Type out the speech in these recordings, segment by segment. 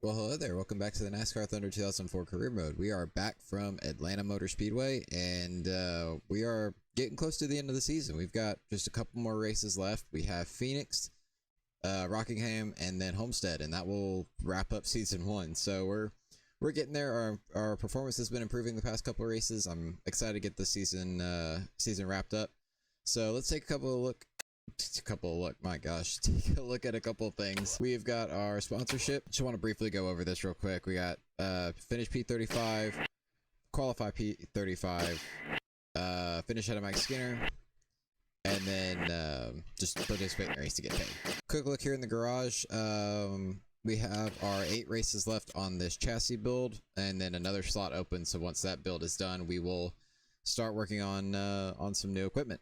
Well, hello there. Welcome back to the NASCAR Thunder 2004 Career Mode. We are back from Atlanta Motor Speedway, and we are getting close to the end of the season. We've got just a couple more races left. We have Phoenix, Rockingham, and then Homestead, and that will wrap up season one. So we're getting there. Our performance has been improving the past couple of races. I'm excited to get the season wrapped up. So let's take a look. My gosh, take a look at a couple of things. We've got our sponsorship. Just want to briefly go over this real quick. We got finish P35, qualify P35, finish out of Mike Skinner, and then just participate in the race to get paid. Quick look here in the garage. We have our 8 races left on this chassis build, and then another slot open. So once that build is done, we will start working on some new equipment.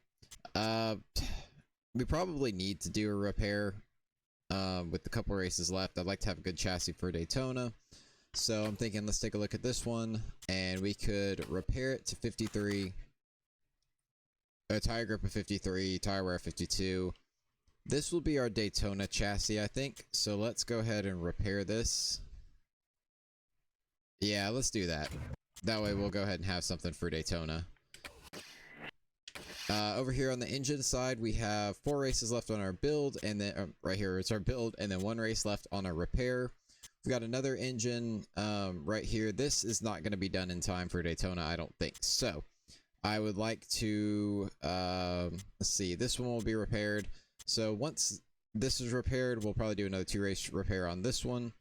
We probably need to do a repair with the couple races left. I'd like to have a good chassis for Daytona. So I'm thinking let's take a look at this one, and we could repair it to 53. A tire grip of 53, tire wear 52. This will be our Daytona chassis, I think. So let's go ahead and repair this. Yeah, let's do that. That way we'll go ahead and have something for Daytona. Over here on the engine side, we have 4 races left on our build, and then right here it's our build, and then 1 race left on our repair. We've got another engine right here. This is not going to be done in time for Daytona, I don't think. So I would like to let's see, this one will be repaired. So once this is repaired, we'll probably do another 2 race repair on this one.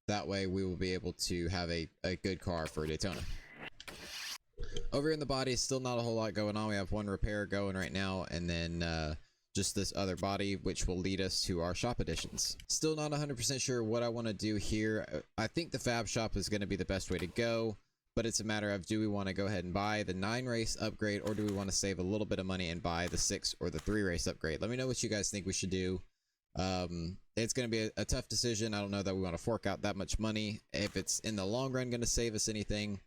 That way we will be able to have a good car for Daytona. Over here in the body, still not a whole lot going on. We have 1 repair going right now, and then just this other body, which will lead us to our shop additions. Still not 100% sure what I want to do here. I think the fab shop is going to be the best way to go, but it's a matter of, do we want to go ahead and buy the 9 race upgrade, or do we want to save a little bit of money and buy the 6 or the 3 race upgrade? Let me know what you guys think we should do. It's going to be a tough decision. I don't know that we want to fork out that much money. If it's in the long run going to save us anything,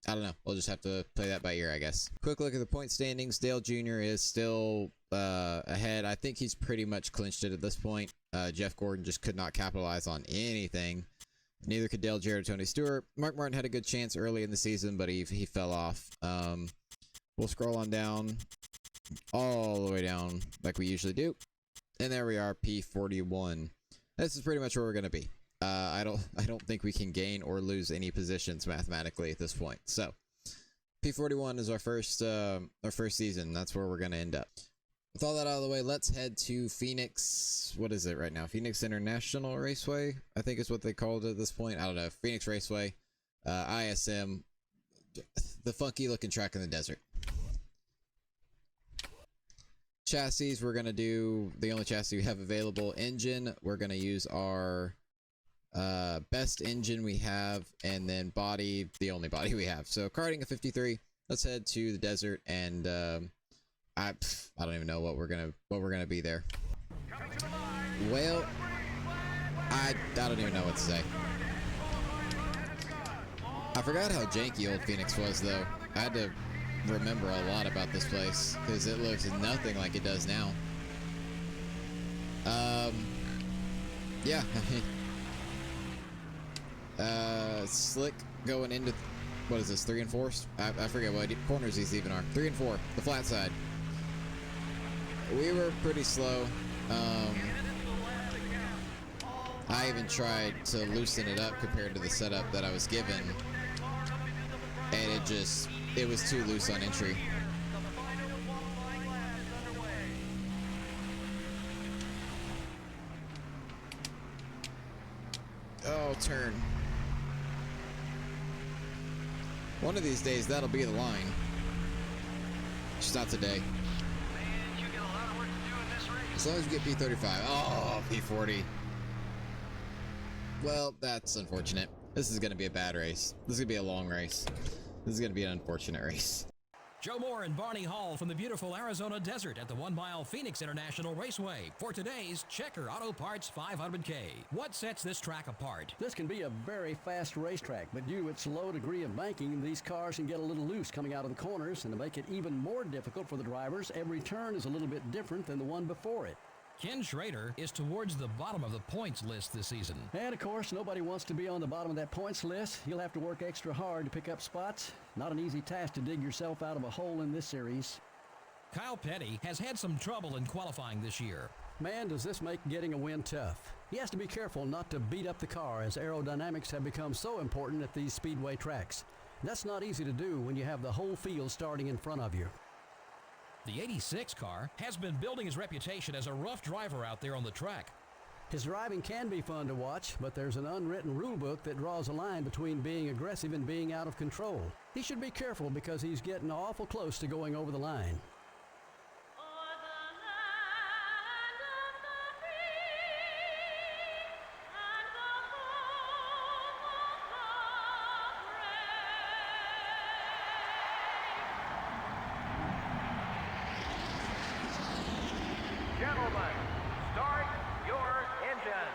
I don't know. We'll just have to play that by ear, I guess. Quick look at the point standings. Dale Jr. is still ahead. I think he's pretty much clinched it at this point. Jeff Gordon just could not capitalize on anything. Neither could Dale Jarrett or Tony Stewart. Mark Martin had a good chance early in the season, but he fell off. We'll scroll on down, all the way down like we usually do. And there we are, P41. This is pretty much where we're going to be. I don't think we can gain or lose any positions mathematically at this point. So P41 is our first season. That's where we're gonna end up. With all that out of the way, let's head to Phoenix. What is it right now? Phoenix International Raceway, I think is what they called it at this point. I don't know. Phoenix Raceway, ISM, the funky looking track in the desert. Chassis, we're gonna do the only chassis we have available. Engine, we're gonna use our best engine we have, and then body, the only body we have. So karting a 53. Let's head to the desert, and I don't even know what we're gonna be there. Well, I don't even know what to say. I forgot how janky old Phoenix was, though. I had to remember a lot about this place because it looks nothing like it does now. Yeah. Slick going into, what is this, 3 and 4? I forget what corners these even are. 3 and 4, the flat side. We were pretty slow. I even tried to loosen it up compared to the setup that I was given, and it was too loose on entry. Oh, turn. One of these days, that'll be the line. Just not today. As long as we get P35. Oh, P40. Well, that's unfortunate. This is going to be a bad race. This is going to be a long race. This is going to be an unfortunate race. Joe Moore and Barney Hall from the beautiful Arizona desert at the 1-mile Phoenix International Raceway for today's Checker Auto Parts 500K. What sets this track apart? This can be a very fast racetrack, but due to its low degree of banking, these cars can get a little loose coming out of the corners, and to make it even more difficult for the drivers, every turn is a little bit different than the one before it. Ken Schrader is towards the bottom of the points list this season. And of course, nobody wants to be on the bottom of that points list. You'll have to work extra hard to pick up spots. Not an easy task to dig yourself out of a hole in this series. Kyle Petty has had some trouble in qualifying this year. Man, does this make getting a win tough. He has to be careful not to beat up the car, as aerodynamics have become so important at these speedway tracks. That's not easy to do when you have the whole field starting in front of you. The 86 car has been building his reputation as a rough driver out there on the track. His driving can be fun to watch, but there's an unwritten rule book that draws a line between being aggressive and being out of control. He should be careful because he's getting awful close to going over the line. Gentlemen, start your engines.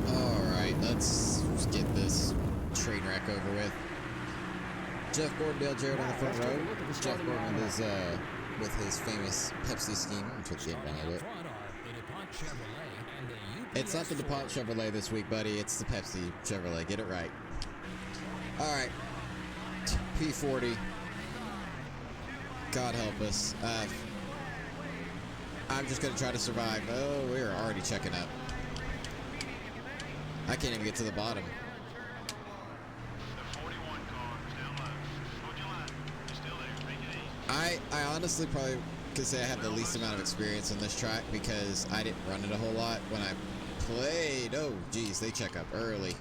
Alright, let's get this train wreck over with. Jeff Gordon, Dale Jarrett on the front row. Jeff Gordon is with his famous Pepsi scheme, which we'll get down a little bit. It's not the DuPont Chevrolet this week, buddy. It's the Pepsi Chevrolet. Get it right. Alright. P40. God help us. I'm just going to try to survive. Oh, we're already checking up. I can't even get to the bottom. I honestly probably could say I have the least amount of experience on this track because I didn't run it a whole lot when I played. Oh, geez, they check up early.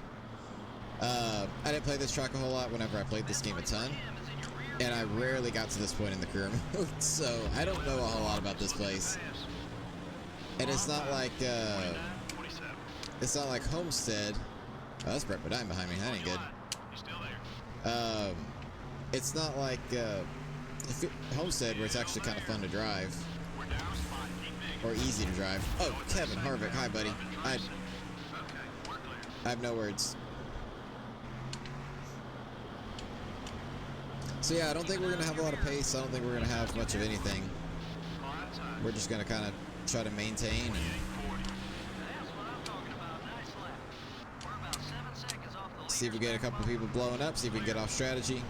I didn't play this track a whole lot whenever I played this game a ton, and I rarely got to this point in the career mode, so I don't know a whole lot about this place. And it's not like Homestead. Oh, that's Brett Bodine behind me. That ain't good. It's not like Homestead, where it's actually kind of fun to drive. Or easy to drive. Oh, Kevin Harvick. Hi, buddy. I have no words. So yeah, I don't think we're going to have a lot of pace. I don't think we're going to have much of anything. We're just going to kind of try to maintain and see if we get a couple people blowing up, see if we can get off strategy.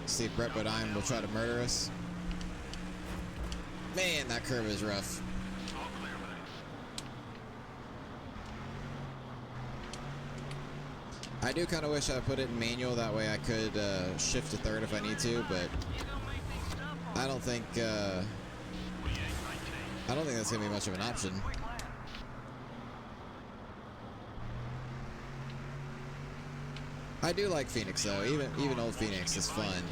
See if Brett Bodine will try to murder us. Man, that curve is rough. I do kind of wish I put it in manual, that way I could shift to third if I need to, but I don't think that's gonna be much of an option. I do like Phoenix though. Even old Phoenix is fun,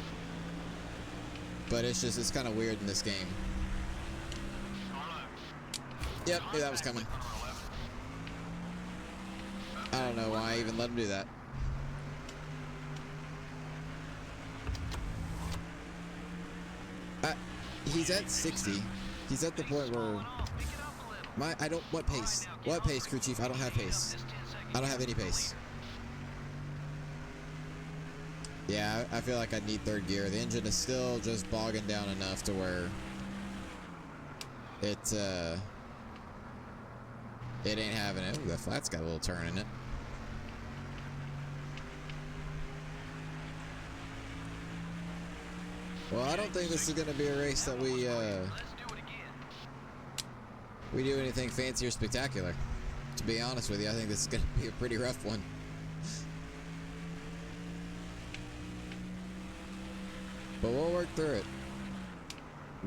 but it's kind of weird in this game. Yep, knew that was coming. I don't know why I even let him do that. He's at 60. He's at the point where what pace? What pace, crew chief? I don't have pace. I don't have any pace. Yeah, I feel like I need third gear. The engine is still just bogging down enough to where it ain't having it. Ooh, that flat's got a little turn in it. Well, I don't think this is going to be a race that we do anything fancy or spectacular. To be honest with you, I think this is going to be a pretty rough one. But we'll work through it.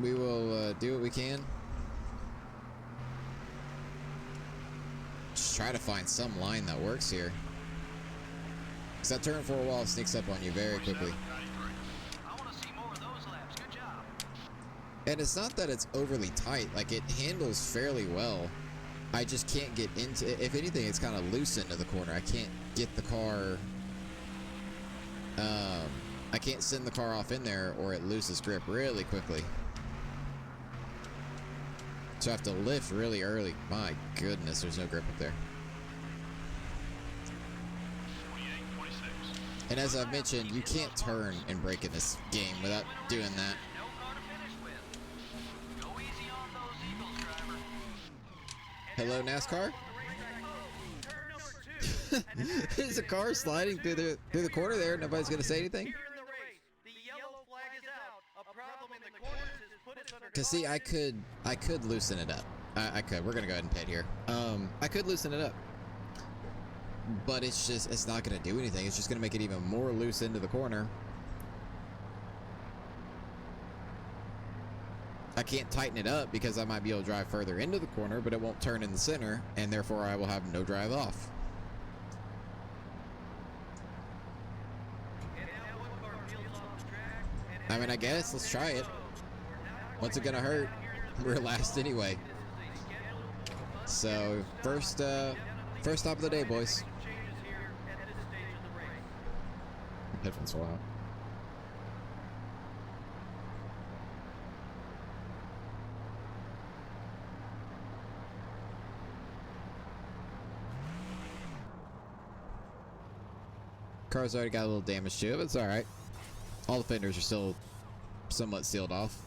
We will do what we can. Just try to find some line that works here. Because that turn 4 wall sneaks up on you very quickly. And it's not that it's overly tight. Like, it handles fairly well. I just can't get into it. If anything, it's kind of loose into the corner. I can't get the car... I can't send the car off in there or it loses grip really quickly. So I have to lift really early. My goodness, there's no grip up there. 28, 26. And as I've mentioned, you can't turn and brake in this game without doing that. No car to finish with. Go easy on those Eagles, driver. Hello, NASCAR? Turn number 2. There's a car sliding through the corner there. Nobody's gonna say anything. Here in the race, the yellow flag is out. A problem in the corners has put us under. Cause see, I could loosen it up. I could. We're gonna go ahead and pit here. I could loosen it up, but it's not gonna do anything. It's just gonna make it even more loose into the corner. I can't tighten it up because I might be able to drive further into the corner, but it won't turn in the center, and therefore I will have no drive off. I mean, I guess let's try it. What's it gonna hurt? We're last anyway. So first stop of the day, boys. Headphones fall out. Car's already got a little damage to it, but it's alright. All the fenders are still somewhat sealed off.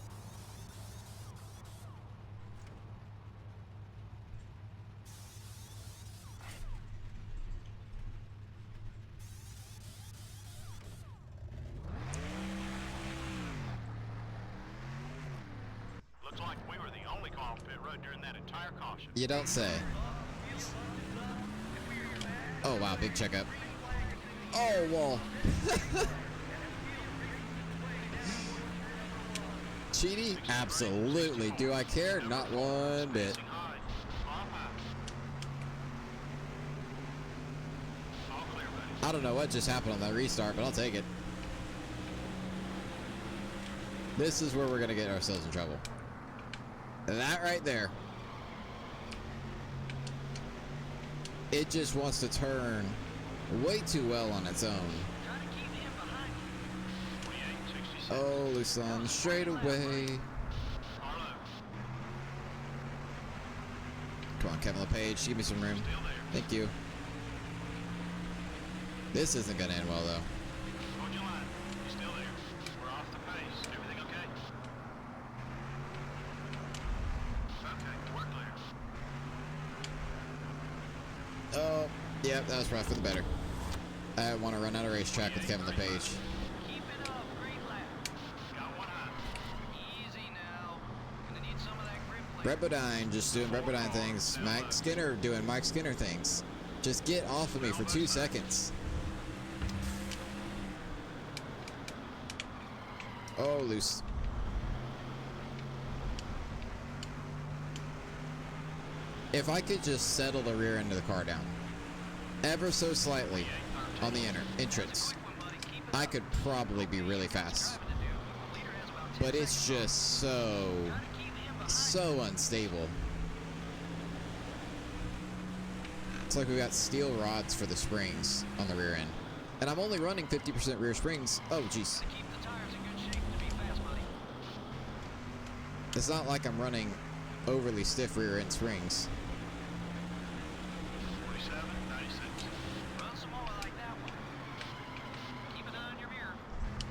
Looks like we were the only car on pit road during that entire caution. You don't say. Oh wow, big checkup. Oh, wall. Cheaty? Absolutely. Do I care? Not one bit. I don't know what just happened on that restart, but I'll take it. This is where we're going to get ourselves in trouble. That right there. It just wants to turn way too well on its own. Oh, loose on straight away. Come on, Kevin LePage, give me some room. Thank you. This isn't gonna end well though. Hold your line. You're still there. We're off the pace. Everything okay? Okay, we're clear. Oh, yeah, that was rough for the better. I want to run out of racetrack with Kevin LePage. Keep it up, great lap. Got one eye. Easy now. Gonna need some of that grip plate. Brett Bodine just doing Brett Bodine things. Mike Skinner doing Mike Skinner things. Just get off of me for 2 seconds. Oh, loose. If I could just settle the rear end of the car down ever so slightly on the entrance, I could probably be really fast. But it's just so unstable. It's like we got steel rods for the springs on the rear end. And I'm only running 50% rear springs. Oh, jeez. Keep the tires in good shape to be fast, buddy. It's not like I'm running overly stiff rear end springs. 47, 96. Run some more like that one. Keep an eye on your mirror.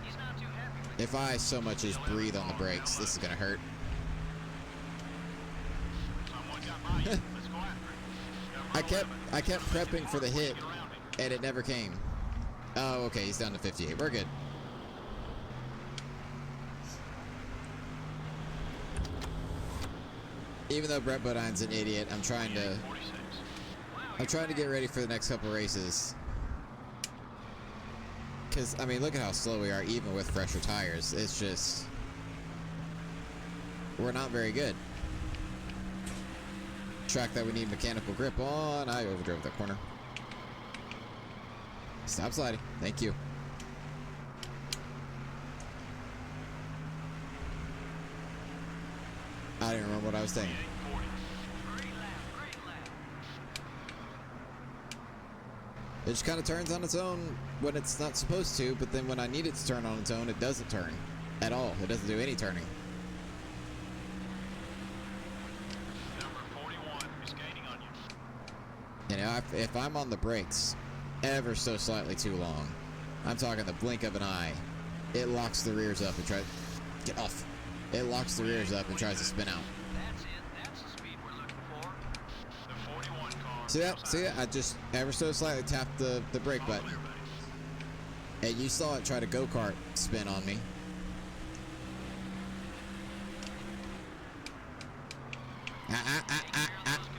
He's not too happy with If I so much as breathe on the brakes, this is gonna hurt. Someone got by you. Let's go after it. I kept prepping for the hit, and it never came. Oh, okay, he's down to 58. We're good. Even though Brett Bodine's an idiot, I'm trying to get ready for the next couple races. Because, I mean, look at how slow we are, even with fresher tires. It's just... we're not very good. Track that we need mechanical grip on. I overdrove that corner. Stop sliding. Thank you. I didn't remember what I was saying. Great lap. It just kind of turns on its own when it's not supposed to, but then when I need it to turn on its own, it doesn't turn at all. It doesn't do any turning. You know, if I'm on the brakes ever so slightly too long, I'm talking the blink of an eye, it locks the rears up and tries... Get off. It locks the rears up and tries to spin out. That's it. That's the speed we're looking for. The 41 car. See that? See that? I just ever so slightly tapped the brake button. And you saw it try to go-kart spin on me.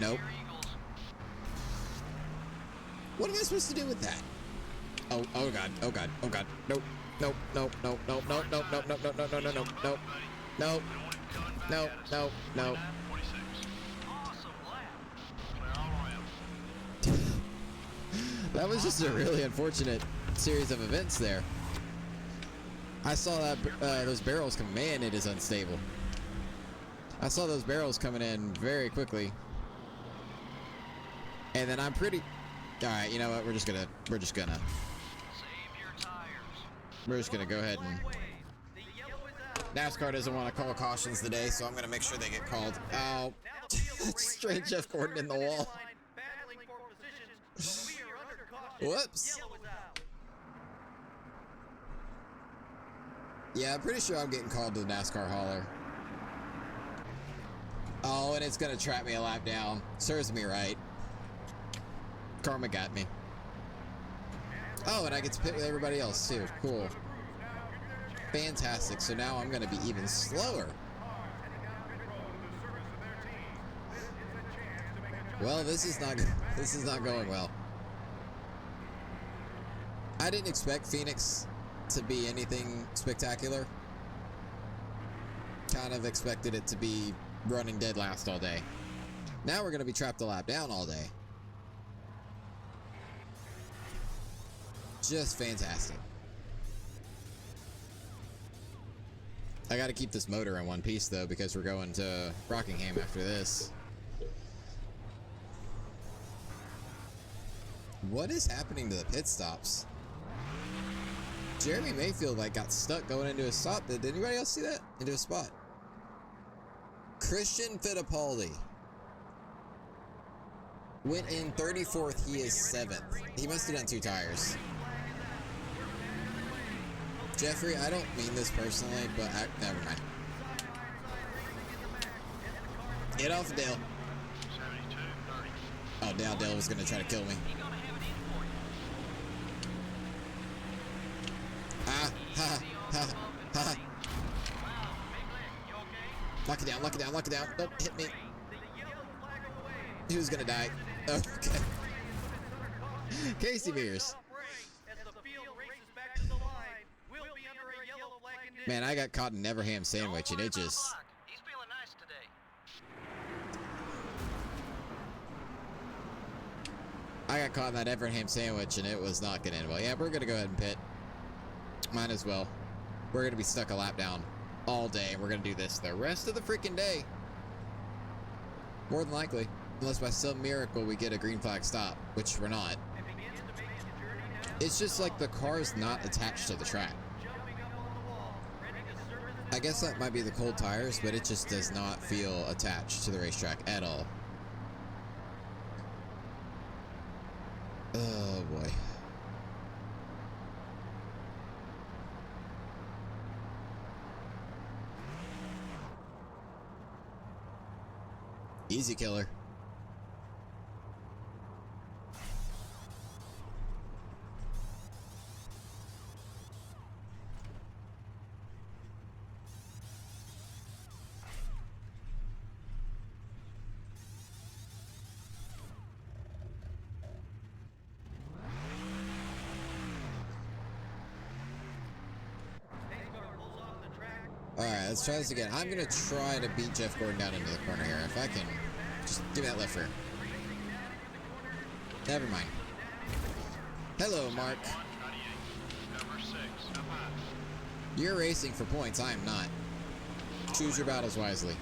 Nope. What am I supposed to do with that? Oh god, oh god, oh god. Nope, nope, nope, nope, nope, nope, nope, nope, nope, nope, nope, nope, nope, nope, nope, nope, nope, nope. Awesome lap. That was just a really unfortunate series of events there. I saw that those barrels come. Man, it is unstable. I saw those barrels coming in very quickly, and then I'm pretty. All right, you know what? We're just gonna Save your tires. go ahead and. NASCAR doesn't want to call cautions today, so I'm gonna make sure they get called. Ow! Straight Jeff Gordon in the wall. Whoops. Yeah, I'm pretty sure I'm getting called to the NASCAR hauler. Oh, and it's gonna trap me a lap down. Serves me right. Karma got me. Oh, and I get to pit with everybody else too. Cool. Fantastic. So now I'm gonna be even slower. Well, this is not going well. I didn't expect Phoenix to be anything spectacular. Kind of expected it to be running dead last all day. Now we're going to be trapped a lap down all day. Just fantastic. I got to keep this motor in one piece though, because we're going to Rockingham after this. What is happening to the pit stops? Jeremy Mayfield like got stuck going into a stop. Did anybody else see that? Into a spot. Christian Fittipaldi went in 34th. He is 7th. He must have done 2 tires. Jeffrey, I don't mean this personally, but never mind. Get off Dale. 72, 30. Oh, Dale was gonna try to kill me. Ah, ha, ha, ha. Lock it down, lock it down, lock it down. Don't hit me. Who's gonna die? Okay. Casey Mears. Man, I got caught in Everham sandwich and it just... He's feeling nice today. I got caught in that Everham sandwich and it was not gonna end well. Yeah, we're gonna go ahead and pit. Might as well. We're gonna be stuck a lap down all day, and we're gonna do this the rest of the freaking day. More than likely. Unless by some miracle we get a green flag stop, which we're not. It's just like the car's not attached to the track. I guess that might be the cold tires, but it just does not feel attached to the racetrack at all. Oh boy. Easy killer. Alright, let's try this again. I'm gonna try to beat Jeff Gordon down into the corner here. If I can, just give me that left rear. Never mind. Hello, Mark. Number 6. Up high. You're racing for points. I am not. Choose your battles wisely.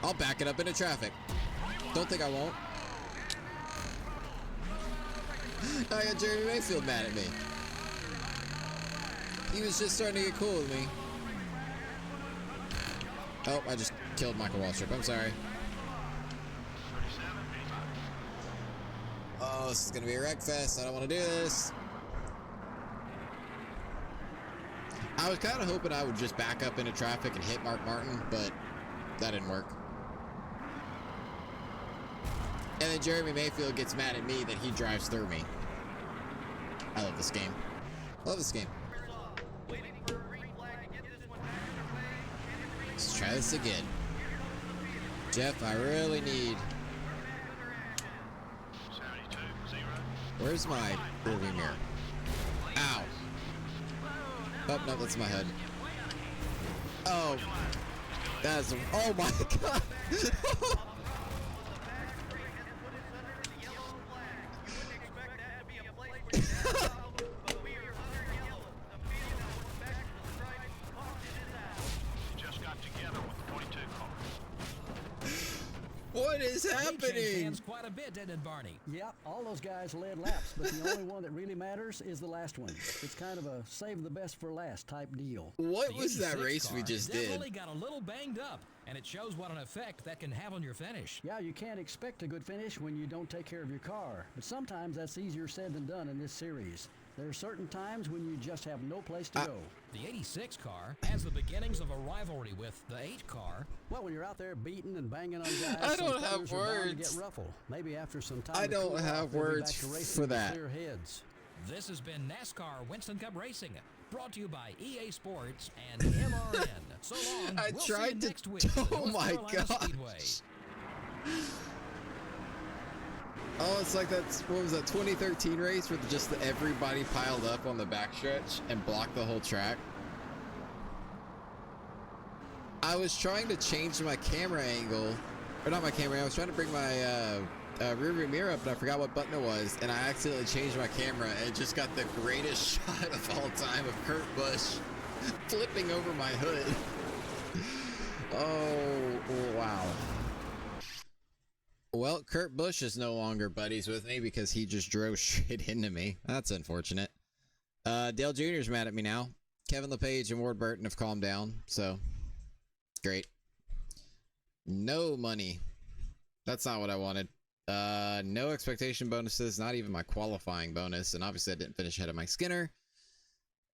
I'll back it up into traffic. Don't think I won't. I got Jeremy Mayfield mad at me. He was just starting to get cool with me. Oh, I just killed Michael Waltrip. I'm sorry. this is going to be a wreck fest. I don't want to do this. I was kind of hoping I would just back up into traffic and hit Mark Martin, but that didn't work. And then Jeremy Mayfield gets mad at me that he drives through me. I love this game. Love this game. Let's try this again. Jeff, I really need... Where's my rearview mirror? Ow. Oh, no, that's my head. Oh. That's... Oh my god. What is happening? Hands quite a bit, didn't it, Barney? Yep, all those guys led laps, but the only one that really matters is the last one. It's kind of a save the best for last type deal. What The was that 86 race we car just did? definitely got a little banged up, and it shows what an effect that can have on your finish. Yeah, you can't expect a good finish when you don't take care of your car, but sometimes that's easier said than done in this series. There are certain times when you just have no place to go. The 86 car has the beginnings of a rivalry with the 8 car. Well, when you're out there beating and banging on guys, I some don't have feathers are bound to words. get ruffled. Maybe after some time I to cool don't off, have they'll be words back to racing for with that. clear heads. This has been NASCAR Winston Cup Racing, brought to you by EA Sports and MRN. So long. I We'll see you tried to- next week at Oh North my Carolina gosh. Speedway. Oh, it's like that's, what was that, 2013 race where just everybody piled up on the backstretch and blocked the whole track? I was trying to change my camera angle, or not my camera, I was trying to bring my rear view mirror up and I forgot what button it was, and I accidentally changed my camera and just got the greatest shot of all time of Kurt Busch flipping over my hood. Oh, wow. Well, Kurt Busch is no longer buddies with me because he just drove straight into me. That's unfortunate. Dale Jr.'s mad at me now. Kevin LePage and Ward Burton have calmed down, so great. No money. That's not what I wanted. No expectation bonuses, not even my qualifying bonus, and obviously I didn't finish ahead of Mike Skinner.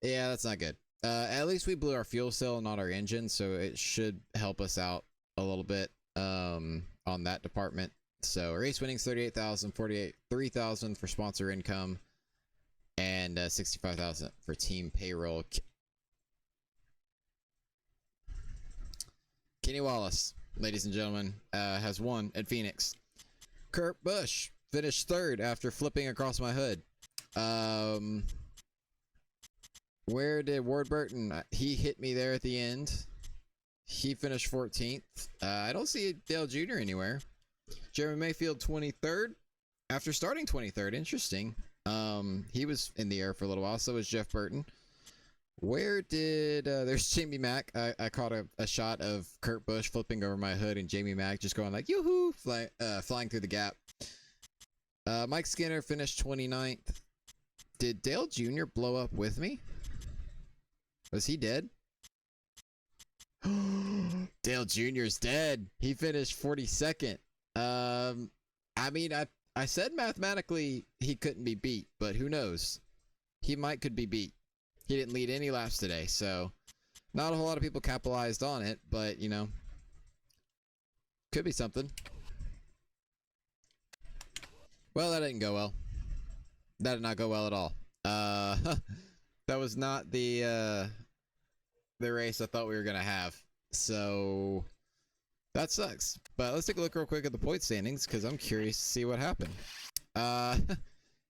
Yeah, that's not good. At least we blew our fuel cell, not our engine, so it should help us out a little bit on that department. So race winnings 38,000, 3,000 for sponsor income, and 65,000 for team payroll. Kenny Wallace, ladies and gentlemen, has won at Phoenix. Kurt Busch finished third after flipping across my hood. Where did Ward Burton? He hit me there at the end. He finished 14th. I don't see Dale Jr. anywhere. Jeremy Mayfield 23rd after starting 23rd. Interesting. He was in the air for a little while. So was Jeff Burton. Where did there's Jamie Mack. I caught a shot of Kurt Busch flipping over my hood and Jamie Mack just going like yoo-hoo, flying through the gap. Mike Skinner finished 29th. Did Dale Jr. blow up with me? Was he dead? Dale Jr.'s dead. He finished 42nd. I mean, I said mathematically he couldn't be beat, but who knows? He could be beat. He didn't lead any laps today, so not a whole lot of people capitalized on it, but, you know, could be something. Well, that didn't go well. That did not go well at all. That was not the race I thought we were going to have. So that sucks. But let's take a look real quick at the point standings because I'm curious to see what happened.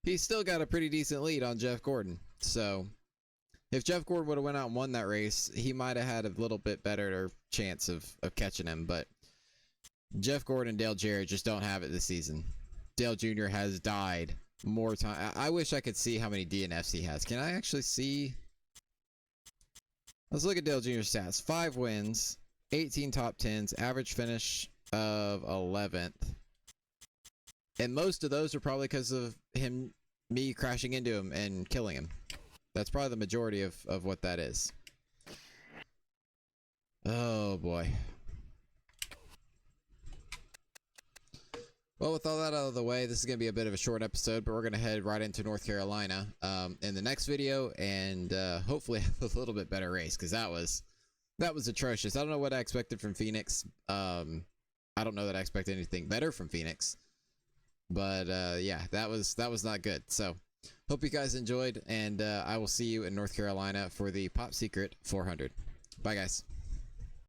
He's still got a pretty decent lead on Jeff Gordon. So if Jeff Gordon would have went out and won that race, he might have had a little bit better chance of catching him. But Jeff Gordon and Dale Jarrett just don't have it this season. Dale Jr. has died more time. I wish I could see how many DNFs he has. Can I actually see? Let's look at Dale Jr.'s stats. 5 wins, 18 top 10s, average finish of 11th. And most of those are probably because of me crashing into him and killing him. That's probably the majority of what that is. Oh boy. Well, with all that out of the way, this is going to be a bit of a short episode, but we're going to head right into North Carolina in the next video, and hopefully have a little bit better race, because that was atrocious. I don't know what I expected from Phoenix. I don't know that I expected anything better from Phoenix, but yeah, that was not good. So hope you guys enjoyed, and I will see you in North Carolina for the Pop Secret 400. Bye, guys.